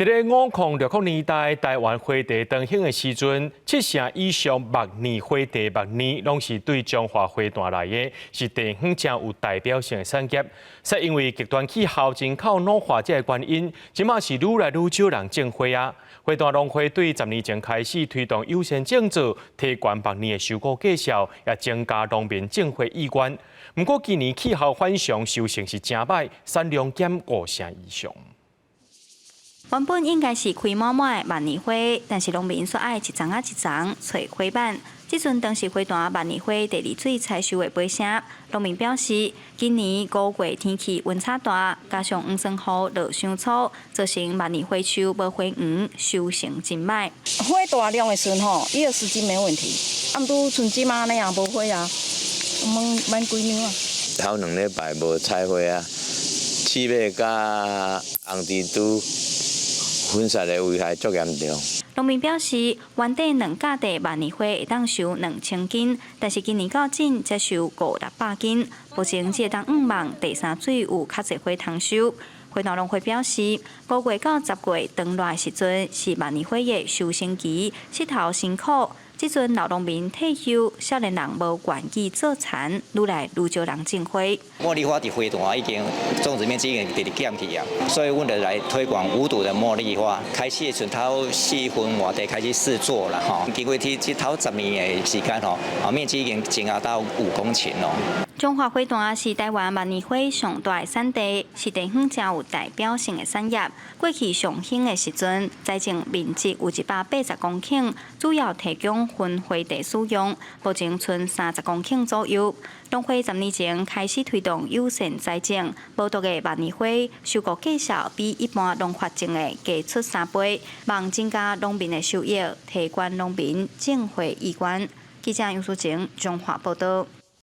在50、60年代，台湾花茶当兴的时阵，7成以上目年花茶目年，拢是对中华花坛来的，是地方真有代表性的产业。是因为极端气候、人口老化这个原因，即马是愈来愈少人种花啊。花坛农会对10年前开始推动优先种植，提悬目年的收购绩效，也增加农民种花意愿。不过今年气候反常，收成是真歹，产量减5成以上。 原本应该是开满满的万年花，但是农民却爱一丛一丛找花瓣。即阵当时花坛万年花第二水采收的尾声，农民表示，今年5月天气温差大，加上黄霜雨落伤粗，造成万年花树无花黄，收成真歹。花大量的时候，伊个时机没问题，按拄像即马那样无花啊，蛮几年啊。头2礼拜无采花啊，刺尾甲红蜘蛛。 粉刷的危害足严重。农民表示，原底2架地万年花会当收2000斤，但是今年到整才收500-600斤，目前只会当5万第3水有较侪花通收。花坛农会表示，5月到10月长热的时阵是万年花的收成期，势头辛苦。即阵老农民退休，少年人无愿意做田，愈来愈少人种花。茉莉花伫花坛已经种植面积已经直直减去啊，所以阮就来推广无毒的茉莉花。开始的时阵头4分外地开始试做啦，吼，经过这头10年的时间吼，面积已经增加到5公顷咯。中华花坛是台湾万年花上大的产地，是地方真有代表性的产业。过去上兴的时阵，栽种面积有180公顷，主要提供分花地使用，目前剩30公顷左右。农会10年前开始推动优先栽种，无毒的万年花收购绩效比一般农法种的加出3倍，望增加农民的收益，提高农民种花意愿。记者杨淑晴，中华报道。